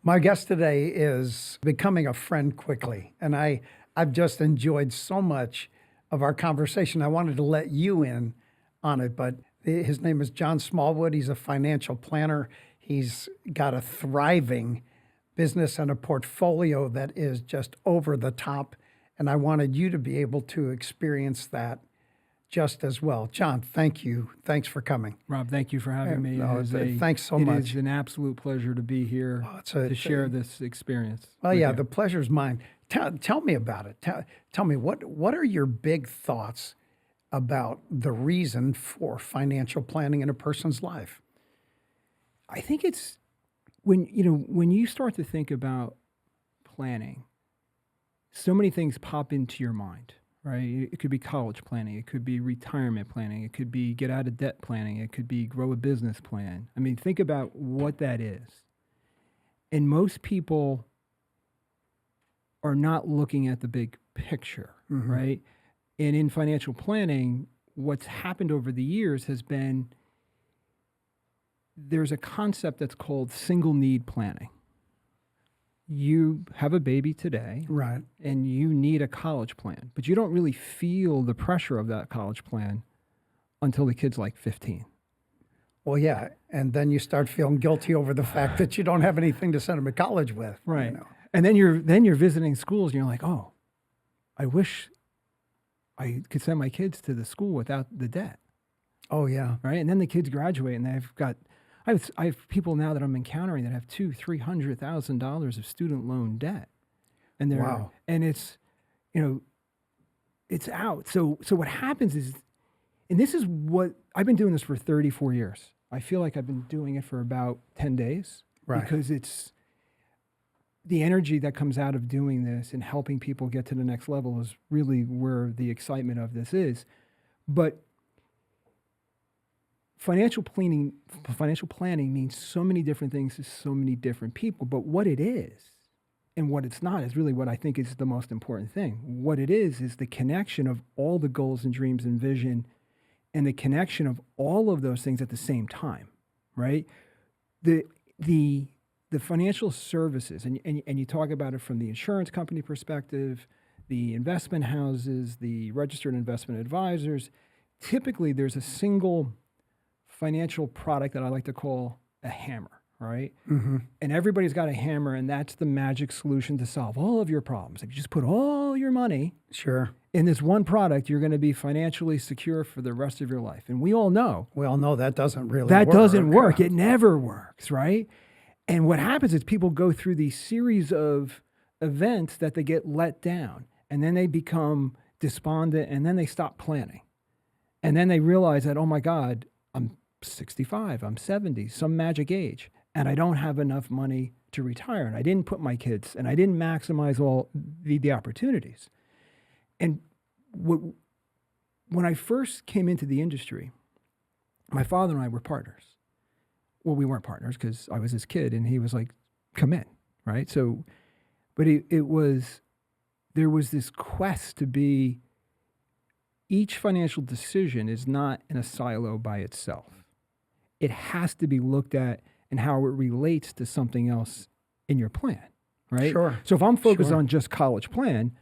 My guest today is becoming a friend quickly, and I've just enjoyed so much of our conversation. I wanted to let you in on it, but his name is John Smallwood. He's a financial planner. He's got a thriving business and a portfolio that is just over the top, and I wanted you to be able to experience that just as well. John, thank you. Thanks for coming. Rob, thank you for having me. Thanks so much. It is an absolute pleasure to be here to share this experience. Well, yeah, the pleasure's mine. Tell me about it. Tell me, what are your big thoughts about the reason for financial planning in a person's life? I think it's when you start to think about planning, so many things pop into your mind. Right? It could be college planning. It could be retirement planning. It could be get out of debt planning. It could be grow a business plan. I mean, think about what that is. And most people are not looking at the big picture, right? And in financial planning, what's happened over the years has been there's a concept that's called single need planning. You have a baby today, right? And you need a college plan, but you don't really feel the pressure of that college plan until the kid's like 15. Well, yeah, and then you start feeling guilty over the fact that you don't have anything to send them to college with, right? You know? And then you're visiting schools, and you're like, oh, I wish I could send my kids to the school without the debt. Oh yeah, right. And then the kids graduate, and they've got. I have people now that I'm encountering that have $200,000-$300,000 of student loan debt, and they're and it's out. So what happens is, and this is what I've been doing this for 34 years. I feel like I've been doing it for about 10 days, right? Because it's the energy that comes out of doing this and helping people get to the next level is really where the excitement of this is, but. Financial planning means so many different things to so many different people, but what it is and what it's not is really what I think is the most important thing. What it is the connection of all the goals and dreams and vision and the connection of all of those things at the same time, right? The financial services, and you talk about it from the insurance company perspective, the investment houses, the registered investment advisors, typically there's a single financial product that I like to call a hammer, right? And everybody's got a hammer, and that's the magic solution to solve all of your problems. If you just put all your money in this one product, you're going to be financially secure for the rest of your life. And we all know that doesn't really work. That doesn't work. It never works, right? And what happens is people go through these series of events that they get let down, and then they become despondent, and then they stop planning. And then they realize that, oh my God, I'm 65, I'm 70, some magic age, and I don't have enough money to retire, and I didn't put my kids, and I didn't maximize all the opportunities. And when I first came into the industry, my father and I were partners. Well, we weren't partners because I was his kid, and he was like, come in, right? So, but there was this quest to be, each financial decision is not in a silo by itself. It has to be looked at and how it relates to something else in your plan, right? Sure. So if I'm focused on just college plan,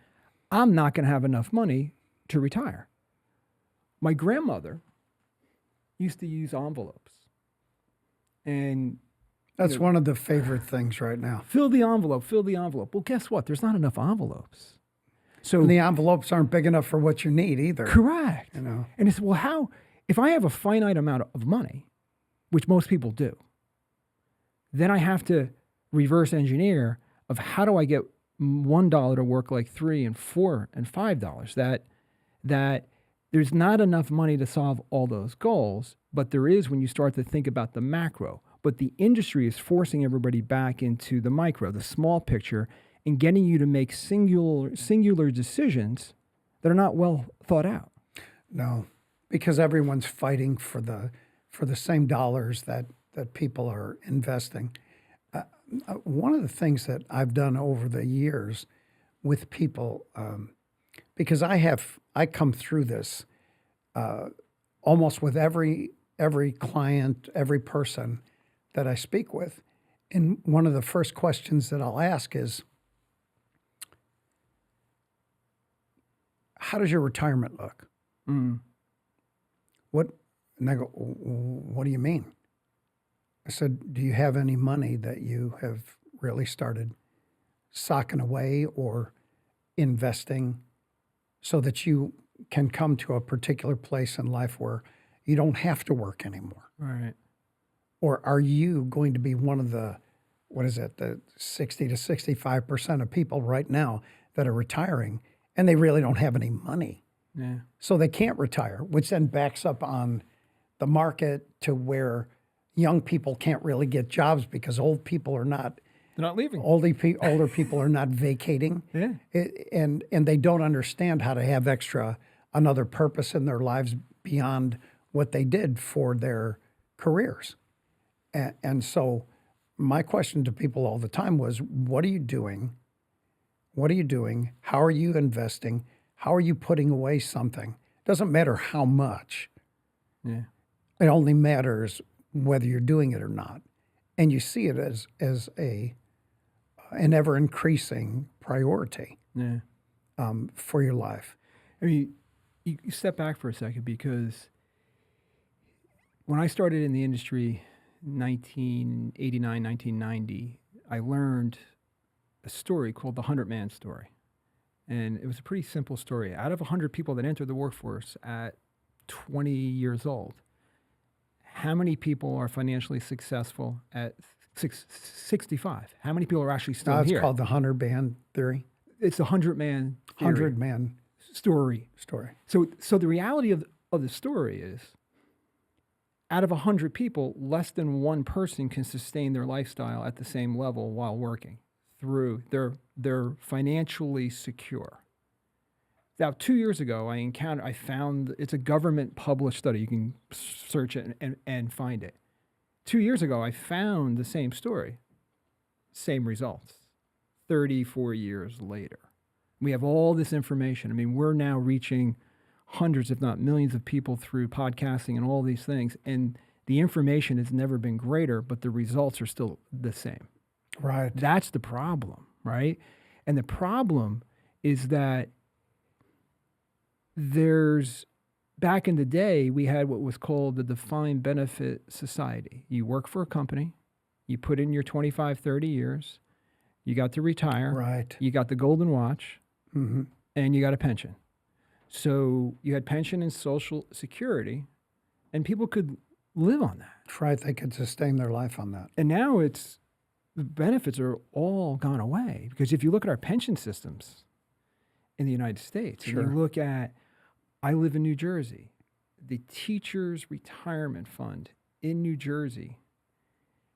I'm not going to have enough money to retire. My grandmother used to use envelopes. And that's one of the favorite things right now. Fill the envelope. Well, guess what? There's not enough envelopes. So and the envelopes aren't big enough for what you need either. Correct. And it's, well, how, if I have a finite amount of money, which most people do, then I have to reverse engineer of how do I get $1 to work like $3 and $4 and $5, that there's not enough money to solve all those goals, but there is when you start to think about the macro. But the industry is forcing everybody back into the micro, the small picture, and getting you to make singular decisions that are not well thought out. No, because everyone's fighting for the same dollars that people are investing. One of the things that I've done over the years with people, because I come through this almost with every client, every person that I speak with, And one of the first questions that I'll ask is, how does your retirement look? Mm. What? And I go, what do you mean? I said, do you have any money that you have really started socking away or investing so that you can come to a particular place in life where you don't have to work anymore? Right. Or are you going to be one of the, the 60 to 65% of people right now that are retiring and they really don't have any money? Yeah. So they can't retire, which then backs up on the market to where young people can't really get jobs because old people are not. They're not leaving. Older people are not vacating. Yeah. And they don't understand how to have another purpose in their lives beyond what they did for their careers. And so my question to people all the time was, what are you doing? What are you doing? How are you investing? How are you putting away something? Doesn't matter how much. Yeah. It only matters whether you're doing it or not. And you see it as an ever increasing priority Yeah. for your life. I mean, you step back for a second, because when I started in the industry, 1989, 1990, I learned a story called the 100-Man story. And it was a pretty simple story. Out of 100 people that entered the workforce at 20 years old, how many people are financially successful at 65? How many people are actually still It's here? called the 100-Man theory. It's a 100-man theory. 100-man story. So the reality of the story is, out of 100 people, less than one person can sustain their lifestyle at the same level while working through they're financially secure. Now, 2 years ago, I found it's a government published study. You can search it and find it. 2 years ago, I found the same story, same results, 34 years later. We have all this information. I mean, we're now reaching hundreds, if not millions of people through podcasting and all these things. And the information has never been greater, but the results are still the same. Right. That's the problem, right? And the problem is that back in the day, we had what was called the defined benefit society. You work for a company, you put in your 25, 30 years, you got to retire, Right. you got the golden watch, Mm-hmm. and you got a pension. So you had pension and Social Security, and people could live on that. Right. They could sustain their life on that. And now the benefits are all gone away, because if you look at our pension systems in the United States, Sure. and you look at, I live in New Jersey, the Teachers Retirement Fund in New Jersey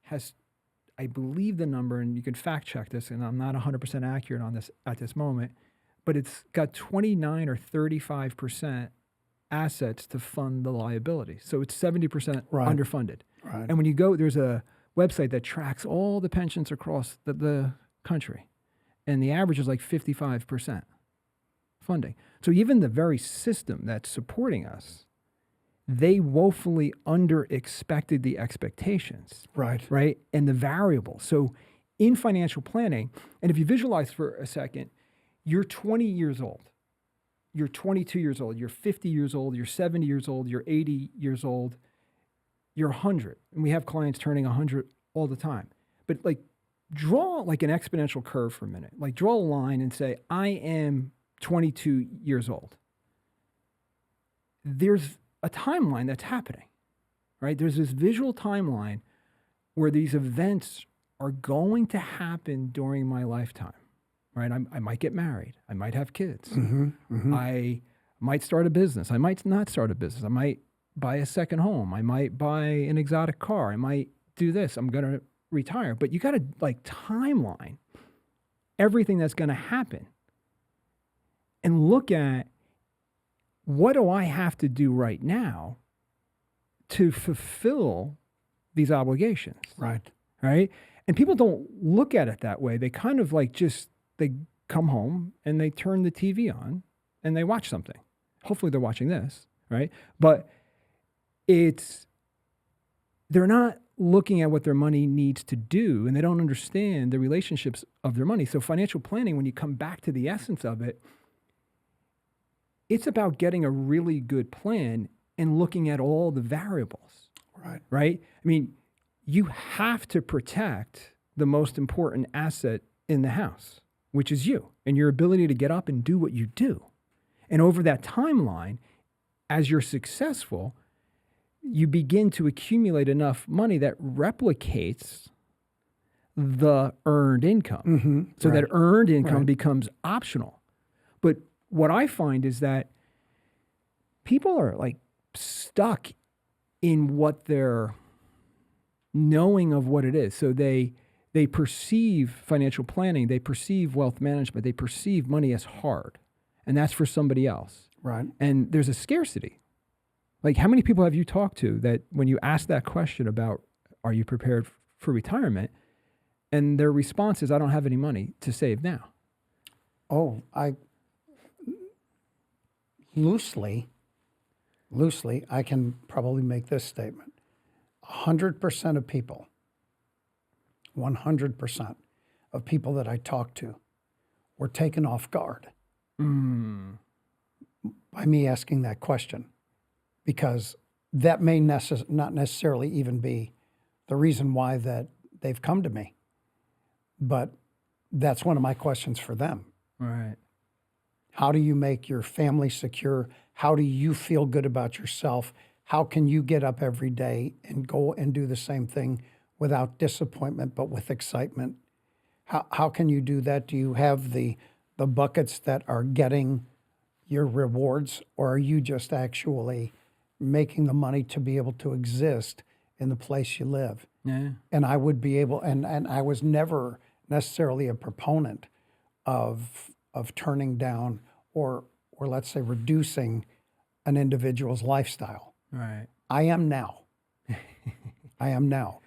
has, I believe the number, and you can fact check this, and I'm not 100% accurate on this at this moment, but it's got 29 or 35% assets to fund the liability. So it's 70% Right. underfunded. Right. And when you go, there's a website that tracks all the pensions across the country, and the average is like 55% funding. So even the very system that's supporting us, they woefully under-expected the expectations, Right. right? And the variables. So in financial planning, and if you visualize for a second, you're 20 years old, you're 22 years old, you're 50 years old, you're 70 years old, you're 80 years old, you're 100. And we have clients turning 100 all the time. But like, draw like an exponential curve for a minute. Like, draw a line and say, I am 22 years old. There's a timeline that's happening, right? There's this visual timeline where these events are going to happen during my lifetime, right? I might get married. I might have kids. Mm-hmm. Mm-hmm. I might start a business. I might not start a business. I might buy a second home. I might buy an exotic car. I might do this. I'm going to retire. But you got to like timeline everything that's going to happen and look at, what do I have to do right now to fulfill these obligations? Right. Right? And people don't look at it that way. They kind of like they come home and they turn the TV on and they watch something. Hopefully they're watching this, right? But they're not looking at what their money needs to do, and they don't understand the relationships of their money. So financial planning, when you come back to the essence of it, it's about getting a really good plan and looking at all the variables. Right. Right? I mean, you have to protect the most important asset in the house, which is you and your ability to get up and do what you do. And over that timeline, as you're successful, you begin to accumulate enough money that replicates the earned income. So that earned income becomes optional. But what I find is that people are like stuck in what they're knowing of what it is. So they perceive financial planning, they perceive wealth management, they perceive money as hard. And that's for somebody else. Right. And there's a scarcity. Like, how many people have you talked to that when you ask that question about, are you prepared for retirement? And their response is, I don't have any money to save now. Oh, loosely, I can probably make this statement. 100% of people, 100% of people that I talk to were taken off guard by me asking that question, because that may not necessarily even be the reason why that they've come to me, but that's one of my questions for them. Right. How do you make your family secure? How do you feel good about yourself? How can you get up every day and go and do the same thing without disappointment, but with excitement? How can you do that? Do you have the buckets that are getting your rewards, or are you just actually making the money to be able to exist in the place you live? Yeah. And I would be able, and I was never necessarily a proponent of turning down or let's say reducing an individual's lifestyle. Right. I am now. I am now.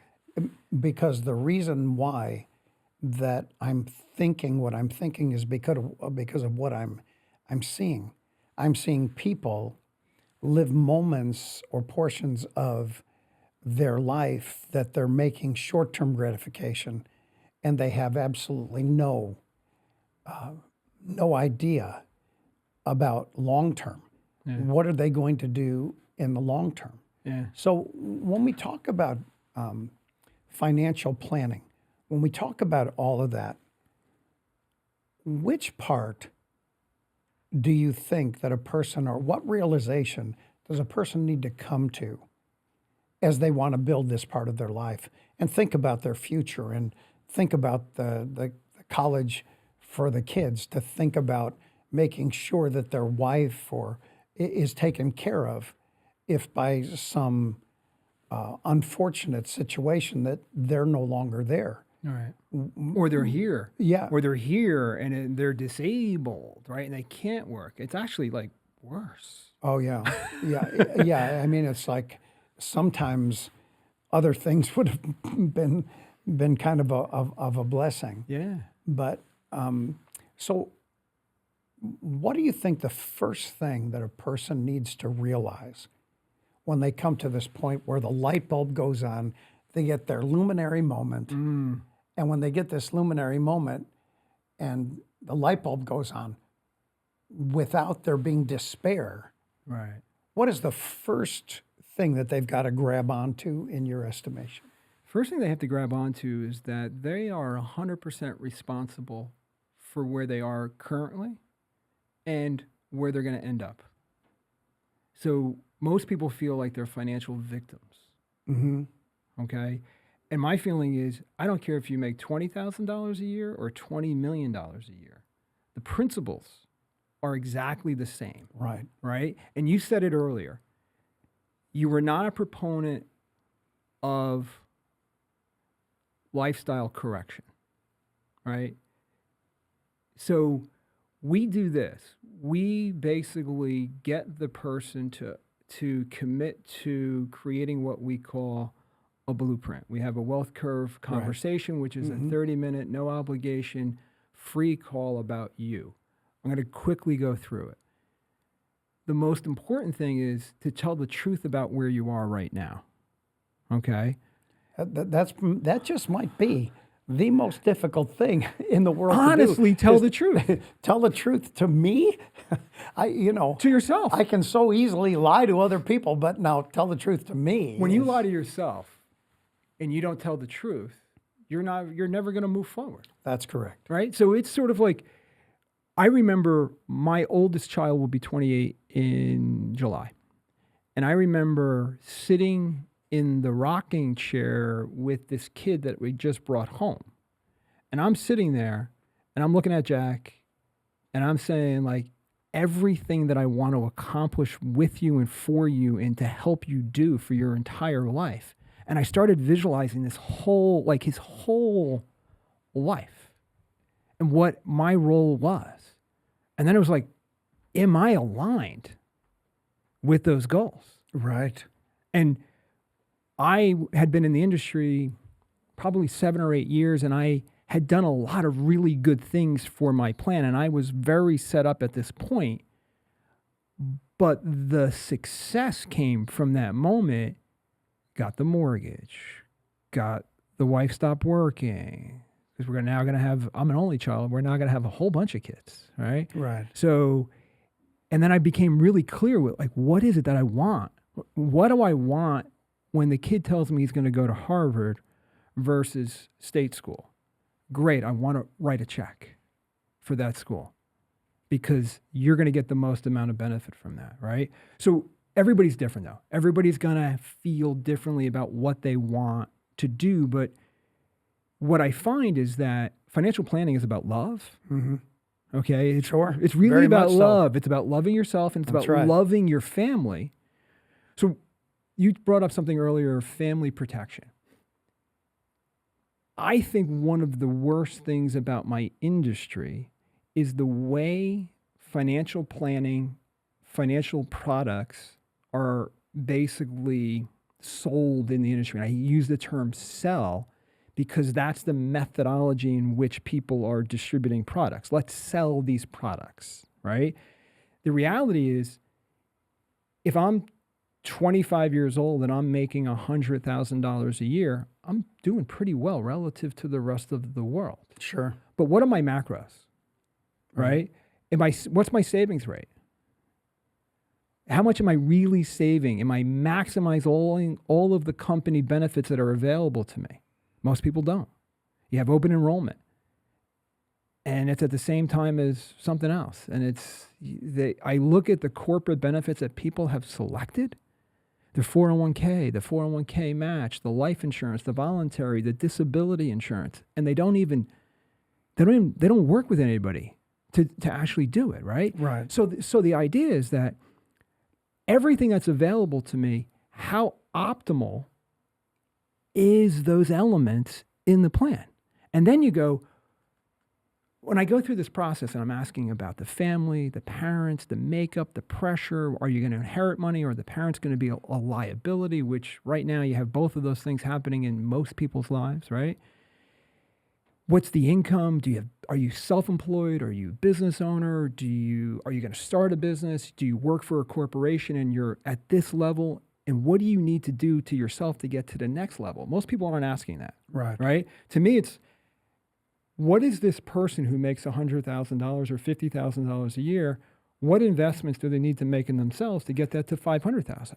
Because the reason why that I'm thinking what I'm thinking is because of what I'm seeing. I'm seeing people live moments or portions of their life that they're making short-term gratification, and they have absolutely no idea about long-term. Yeah. What are they going to do in the long term? Yeah. So when we talk about financial planning, when we talk about all of that, which part do you think that a person, or what realization does a person need to come to as they want to build this part of their life and think about their future and think about the college for the kids, to think about making sure that their wife is taken care of if by some unfortunate situation that they're no longer there. All right. Or they're here. Yeah. Or they're here and they're disabled, right? And they can't work. It's actually like worse. Oh, yeah. Yeah. Yeah. I mean, it's like sometimes other things would have been kind of a blessing. Yeah. But so what do you think the first thing that a person needs to realize when they come to this point where the light bulb goes on, they get their luminary moment, and when they get this luminary moment and the light bulb goes on, without there being despair, Right. what is the first thing that they've got to grab onto in your estimation? First thing they have to grab onto is that they are 100% responsible for where they are currently and where they're going to end up. So most people feel like they're financial victims. Mm-hmm. Okay. And my feeling is, I don't care if you make $20,000 a year or $20 million a year. The principles are exactly the same. Right. Right. And you said it earlier. You were not a proponent of lifestyle correction. Right. So we do this. We basically get the person to commit to creating what we call a blueprint. We have a wealth curve conversation, which is a 30-minute, no obligation, free call about you. I'm going to quickly go through it. The most important thing is to tell the truth about where you are right now. Okay? That just might be the most difficult thing in the world Honestly, to do. tell is the truth. Tell the truth to me? To yourself. I can so easily lie to other people, but now tell the truth to me. When you lie to yourself and you don't tell the truth, you're never going to move forward. That's correct. Right? So it's sort of like, I remember my oldest child will be 28 in July. And I remember sitting in the rocking chair with this kid that we just brought home. And I'm sitting there and I'm looking at Jack and I'm saying, like, everything that I want to accomplish with you and for you and to help you do for your entire life. And I started visualizing this whole, like his whole life and what my role was. And then it was like, am I aligned with those goals? Right. And I had been in the industry probably 7 or 8 years, and I had done a lot of really good things for my plan, and I was very set up at this point. But the success came from that moment. Got the mortgage, got the wife stopped working, because we're now going to have, I'm an only child, we're now going to have a whole bunch of kids, right? Right. So, and then I became really clear with, like, what is it that I want? What do I want when the kid tells me he's going to go to Harvard versus state school? Great, I want to write a check for that school because you're going to get the most amount of benefit from that, right? So everybody's different, though. Everybody's going to feel differently about what they want to do. But what I find is that financial planning is about love. Mm-hmm. Okay? It's really Very about much so. love. It's about loving yourself, and it's That's about right. loving your family. So you brought up something earlier, family protection. I think one of the worst things about my industry is the way financial planning, financial products are basically sold in the industry. And I use the term sell because that's the methodology in which people are distributing products. Let's sell these products, right? The reality is, if I'm 25 years old and I'm making $100,000 a year, I'm doing pretty well relative to the rest of the world. Sure. But what are my macros, right? What's my savings rate? How much am I really saving? Am I maximizing all of the company benefits that are available to me? Most people don't. You have open enrollment, and it's at the same time as something else. And I look at the corporate benefits that people have selected. The 401k, the 401k match, the life insurance, the voluntary, the disability insurance, and they don't work with anybody to actually do it, right? Right. So the idea is that everything that's available to me, how optimal is those elements in the plan? And then you go, when I go through this process and I'm asking about the family, the parents, the makeup, the pressure, are you going to inherit money, or are the parents going to be a liability, which right now you have both of those things happening in most people's lives, right? What's the income? Are you self-employed? Are you a business owner? Are you going to start a business? Do you work for a corporation and you're at this level? And what do you need to do to yourself to get to the next level? Most people aren't asking that, right? To me, it's, what is this person who makes $100,000 or $50,000 a year? What investments do they need to make in themselves to get that to $500,000?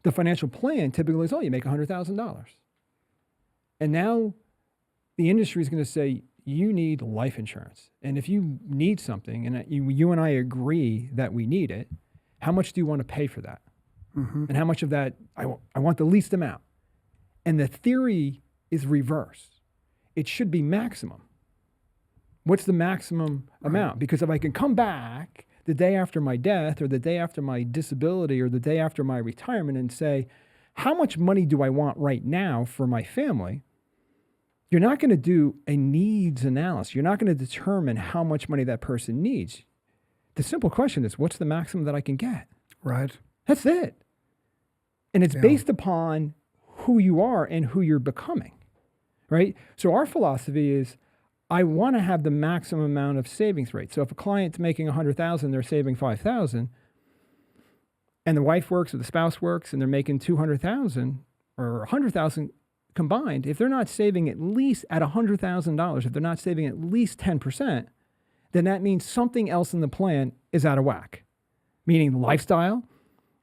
The financial plan typically is, you make $100,000. And now the industry is going to say, you need life insurance. And if you need something, and you and I agree that we need it, how much do you want to pay for that? Mm-hmm. And how much of that, I want the least amount. And the theory is reverse. It should be maximum. What's the maximum amount? Because if I can come back the day after my death or the day after my disability or the day after my retirement and say, how much money do I want right now for my family? You're not going to do a needs analysis. You're not going to determine how much money that person needs. The simple question is, what's the maximum that I can get? Right. That's it. And it's based upon who you are and who you're becoming. Right? So our philosophy is, I want to have the maximum amount of savings rate. So if a client's making $100,000, they're saving $5,000, and the wife works or the spouse works and they're making $200,000 or $100,000, combined, if they're not saving at least at $100,000, if they're not saving at least 10%, then that means something else in the plan is out of whack. Meaning lifestyle,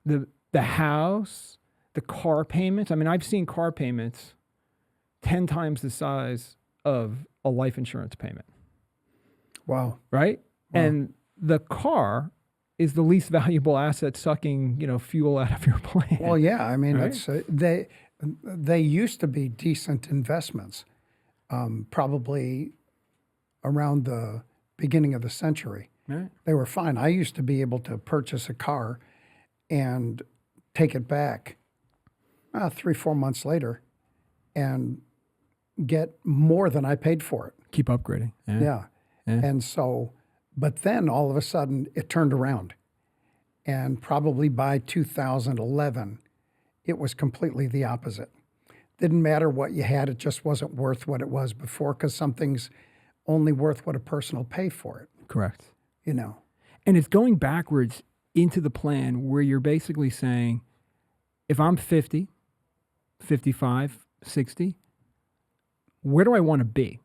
the house, the car payments. I mean, I've seen car payments 10 times the size of a life insurance payment. Wow. Right? Wow. And the car is the least valuable asset sucking, fuel out of your plan. Well, yeah. I mean, Right? it's they used to be decent investments, probably around the beginning of the century. Right. They were fine. I used to be able to purchase a car and take it back 3-4 months later and get more than I paid for it. Keep upgrading. Yeah. Yeah. And so, but then all of a sudden it turned around. And probably by 2011, it was completely the opposite. Didn't matter what you had, it just wasn't worth what it was before, because something's only worth what a person will pay for it, Correct. And it's going backwards into the plan where you're basically saying, if I'm 50, 55, 60, where do I want to be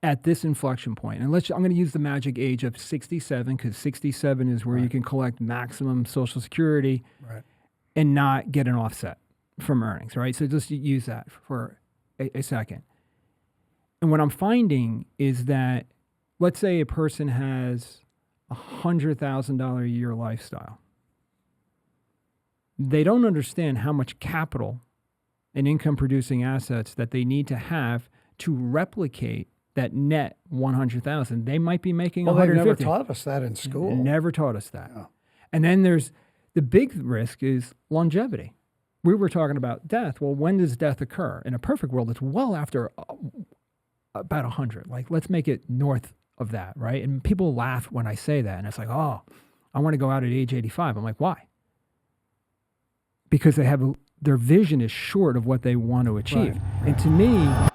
at this inflection point? And I'm going to use the magic age of 67, because 67 is where you can collect maximum Social Security Right. and not get an offset from earnings, right? So just use that for a second. And what I'm finding is that, let's say a person has $100,000 a year lifestyle. They don't understand how much capital and income producing assets that they need to have to replicate that net 100,000. They might be making Well, they 150. never taught us that in school. Never taught us that. Yeah. And then there's the big risk is longevity. We were talking about death. Well, when does death occur? In a perfect world, it's well after about 100. Like, let's make it north of that, right? And people laugh when I say that. And it's like, oh, I want to go out at age 85. I'm like, why? Because their vision is short of what they want to achieve. Right. And to me,